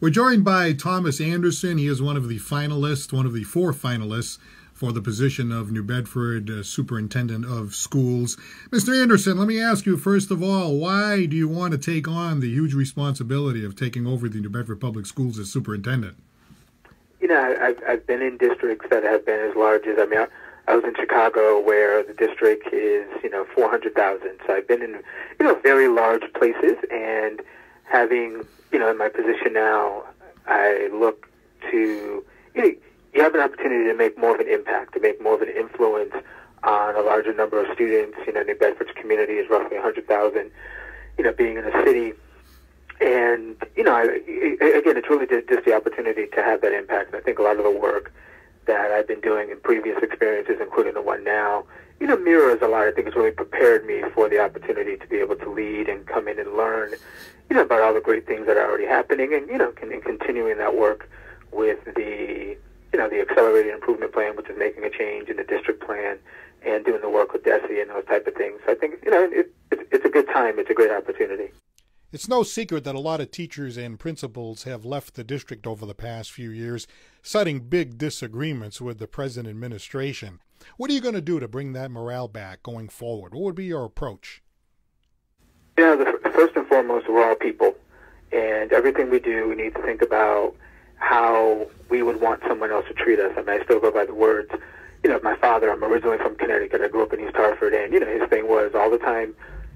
We're joined by Thomas Anderson. He is one of the finalists, one of the four finalists for the position of New Bedford Superintendent of Schools. Mr. Anderson, let me ask you first of all, why do you want to take on the huge responsibility of taking over the New Bedford Public Schools as superintendent? You know, I've been in districts that have been as large as, I was in Chicago where the district is, 400,000. So I've been in, very large places, and having, in my position now, I look to, you have an opportunity to make more of an impact, to make more of an influence on a larger number of students. New Bedford's community is roughly 100,000, being in a city. And, again, it's really just the opportunity to have that impact. And I think a lot of the work that I've been doing in previous experiences, including the one now, mirrors a lot. I think it's really prepared me for the opportunity to be able to lead and come in and learn, about all the great things that are already happening, and, continuing that work with the accelerated improvement plan, which is making a change in the district plan, and doing the work with DESE and those type of things. So I think, it's a good time. It's a great opportunity. It's no secret that a lot of teachers and principals have left the district over the past few years, citing big disagreements with the present administration. What are you going to do to bring that morale back going forward? What would be your approach? First and foremost, we're all people. And everything we do, we need to think about how we would want someone else to treat us. I still go by the words, my father. I'm originally from Connecticut. I grew up in East Hartford, and, his thing was all the time,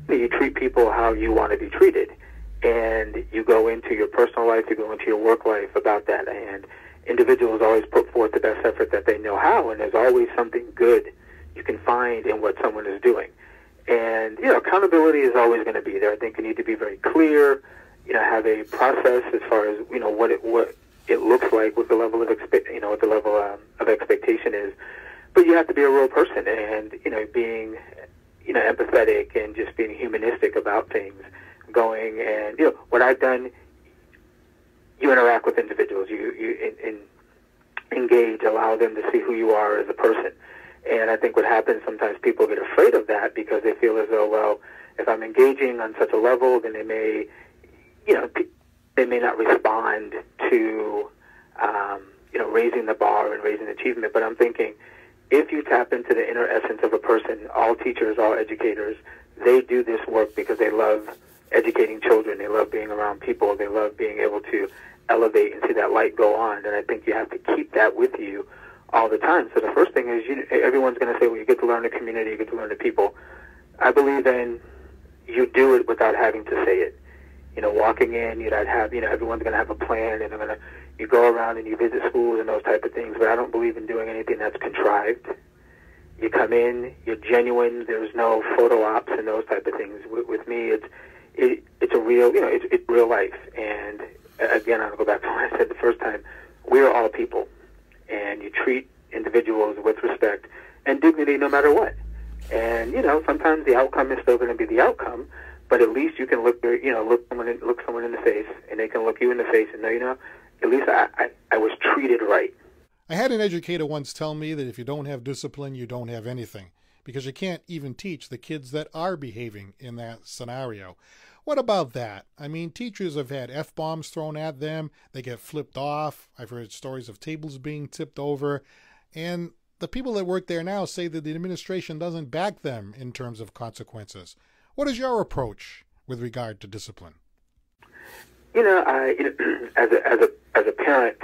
you treat people how you want to be treated. And you go into your personal life, you go into your work life about that. And individuals always put forth the best effort that they know how, and there's always something good you can find in what someone is doing. And, accountability is always going to be there. I think you need to be very clear, have a process as far as, what it looks like, what the level of expectation is. But you have to be a real person, and, being, empathetic and just being humanistic about things. Going and, what I've done, you interact with individuals, you engage, allow them to see who you are as a person. And I think what happens, sometimes people get afraid of that because they feel as though, well, if I'm engaging on such a level, then they may, they may not respond to, raising the bar and raising achievement. But I'm thinking, if you tap into the inner essence of a person, all teachers, all educators, they do this work because they love educating children. They love being around people. They love being able to elevate and see that light go on. And I think you have to keep that with you all the time. So the first thing is, everyone's going to say, well, you get to learn the community, you get to learn the people. I believe then you do it without having to say it. Walking in, you'd have, everyone's going to have a plan, and you go around and you visit schools and those type of things. But I don't believe in doing anything that's contrived. You come in, you're genuine. There's no photo ops and those type of things. With me, it's a real, it's real life. And again, I'll go back to what I said the first time. We're all people, and you treat individuals with respect and dignity no matter what. And, sometimes the outcome is still going to be the outcome, but at least you can look someone in the face, and they can look you in the face and know, at least I was treated right. I had an educator once tell me that if you don't have discipline, you don't have anything, because you can't even teach the kids that are behaving in that scenario. What about that? Teachers have had F-bombs thrown at them. They get flipped off. I've heard stories of tables being tipped over. And the people that work there now say that the administration doesn't back them in terms of consequences. What is your approach with regard to discipline? As a parent,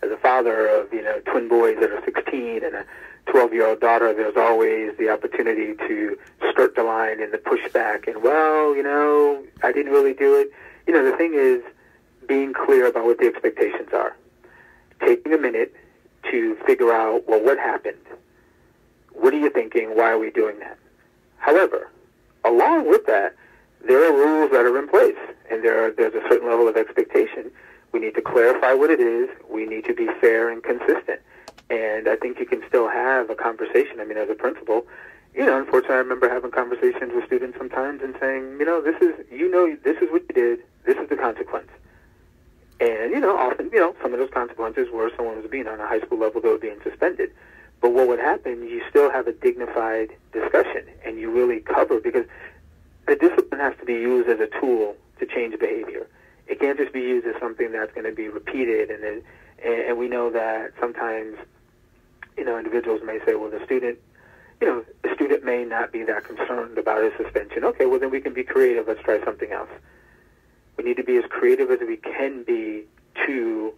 as a father of, twin boys that are 16 and a 12-year-old daughter, there's always the opportunity to skirt the line and the pushback and, well, I didn't really do it. The thing is being clear about what the expectations are. Taking a minute to figure out, well, what happened? What are you thinking? Why are we doing that? However, along with that, there are rules that are in place, and there's a certain level of expectation. We need to clarify what it is. We need to be fair and consistent. And I think you can still have a conversation. As a principal, unfortunately, I remember having conversations with students sometimes and saying, this is what you did. This is the consequence. And, often, some of those consequences were someone was being on a high school level, they were being suspended. But what would happen, you still have a dignified discussion, and you really cover, because the discipline has to be used as a tool to change behavior. it can't just be used as something that's going to be repeated. And we know that sometimes, individuals may say, well, the student may not be that concerned about his suspension. Okay, well, then we can be creative. Let's try something else. We need to be as creative as we can be to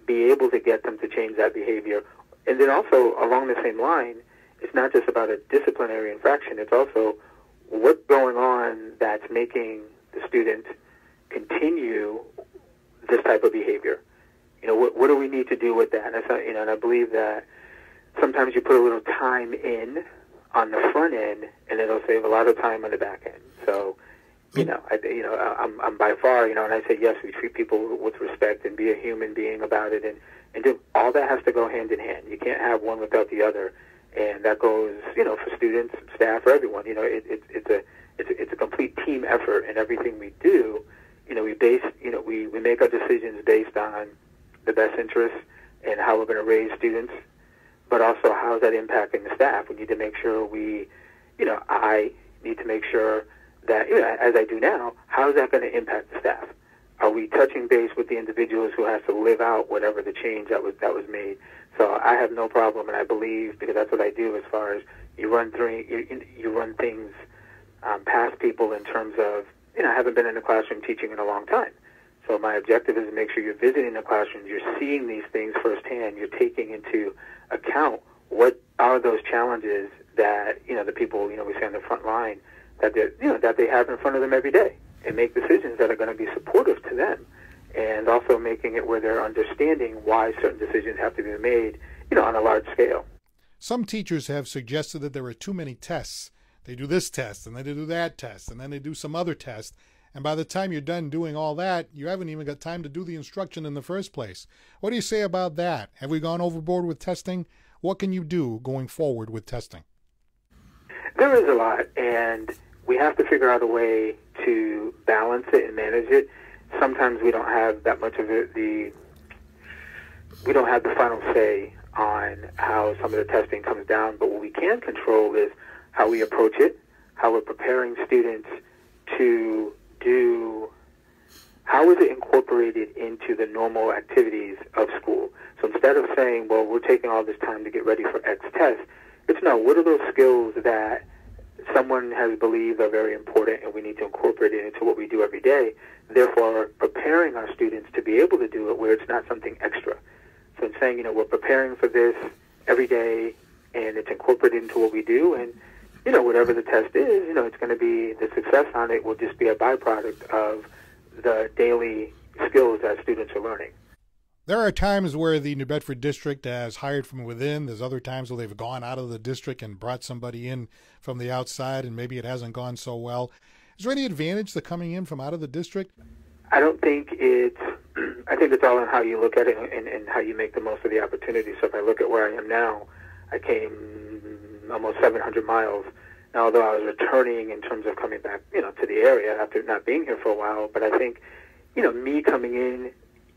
be able to get them to change that behavior. And then also, along the same line, it's not just about a disciplinary infraction. It's also what's going on that's making the student continue this type of behavior. What do we need to do with that? And I believe that sometimes you put a little time in on the front end, and it'll save a lot of time on the back end. So, I'm by far, and I say, yes, we treat people with respect and be a human being about it, and do all that has to go hand in hand. You can't have one without the other, and that goes, for students, staff, for everyone. It's a complete team effort, and everything we do, we make our decisions based on the best interests and how we're going to raise students, but also how is that impacting the staff. We need to make sure I need to make sure that, as I do now, how is that going to impact the staff? Are we touching base with the individuals who have to live out whatever the change that was made? So I have no problem, and I believe, because that's what I do as far as you run things past people in terms of, I haven't been in the classroom teaching in a long time. So my objective is to make sure you're visiting the classrooms, you're seeing these things firsthand, you're taking into account what are those challenges that, the people, we say on the front line, that they have in front of them every day, and make decisions that are going to be supportive to them, and also making it where they're understanding why certain decisions have to be made, on a large scale. Some teachers have suggested that there are too many tests. They do this test, and then they do that test, and then they do some other test. And by the time you're done doing all that, you haven't even got time to do the instruction in the first place. What do you say about that? Have we gone overboard with testing? What can you do going forward with testing? There is a lot, and we have to figure out a way to balance it and manage it. Sometimes we don't have that much of we don't have the final say on how some of the testing comes down, but what we can control is how we approach it, how we're preparing students to do, how is it incorporated into the normal activities of school. So instead of saying, well, we're taking all this time to get ready for X test, it's no, what are those skills that someone has believed are very important and we need to incorporate it into what we do every day, therefore preparing our students to be able to do it where it's not something extra. So in saying, we're preparing for this every day and it's incorporated into what we do, and whatever the test is, it's going to be, the success on it will just be a byproduct of the daily skills that students are learning. There are times where the New Bedford district has hired from within. There's other times where they've gone out of the district and brought somebody in from the outside, and maybe it hasn't gone so well. Is there any advantage to coming in from out of the district? I don't think I think it's all in how you look at it and how you make the most of the opportunity. So if I look at where I am now, I came almost 700 miles. Now, although I was returning in terms of coming back, to the area after not being here for a while, but I think, me coming in,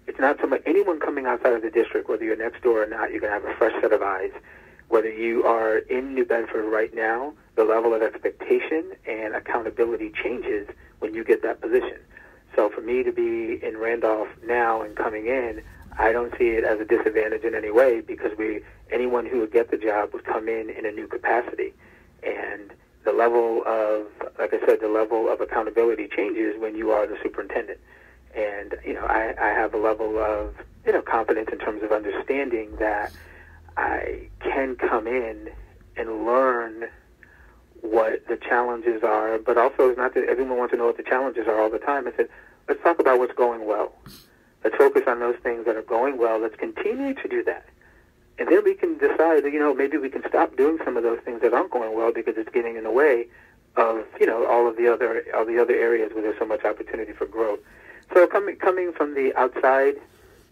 it's not so much anyone coming outside of the district, whether you're next door or not, you're going to have a fresh set of eyes. Whether you are in New Bedford right now, the level of expectation and accountability changes when you get that position. So for me to be in Randolph now and coming in, I don't see it as a disadvantage in any way, because anyone who would get the job would come in a new capacity. And the level of, like I said, the level of accountability changes when you are the superintendent. And, I have a level of, confidence in terms of understanding that I can come in and learn what the challenges are, but also it's not that everyone wants to know what the challenges are all the time. I said, let's talk about what's going well. Let's focus on those things that are going well. Let's continue to do that. And then we can decide, maybe we can stop doing some of those things that aren't going well because it's getting in the way of, all the other areas where there's so much opportunity for growth. So coming from the outside,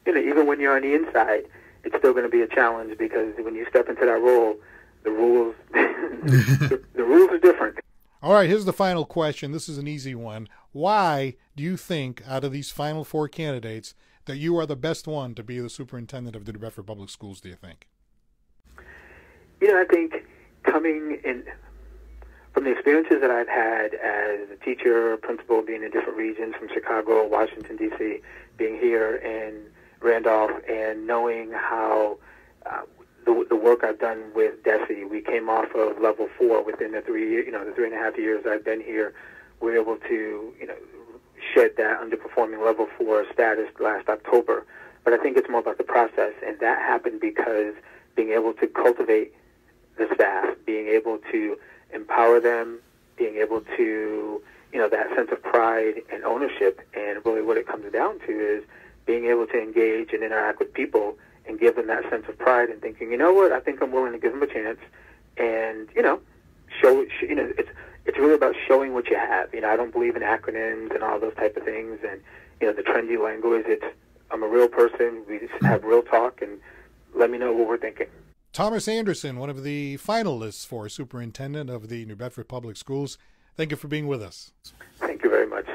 even when you're on the inside, it's still going to be a challenge, because when you step into that role, the rules the rules are different. All right, here's the final question. This is an easy one. Why do you think, out of these final four candidates, that you are the best one to be the superintendent of the New Bedford Public Schools, do you think? I think coming in, from the experiences that I've had as a teacher, principal, being in different regions from Chicago, Washington, D.C., being here in Randolph, and knowing how the work I've done with DESE, we came off of level 4 within the 3.5 years I've been here. We were able to, shed that underperforming level 4 status last October. But I think it's more about the process, and that happened because being able to cultivate the staff, being able to empower them, being able to, that sense of pride and ownership, and really what it comes down to is being able to engage and interact with people and give them that sense of pride and thinking, you know what, I think I'm willing to give them a chance, and, show, it's really about showing what you have. I don't believe in acronyms and all those type of things, and, the trendy language. I'm a real person. We just have real talk, and let me know what we're thinking. Thomas Anderson, one of the finalists for Superintendent of the New Bedford Public Schools. Thank you for being with us. Thank you very much.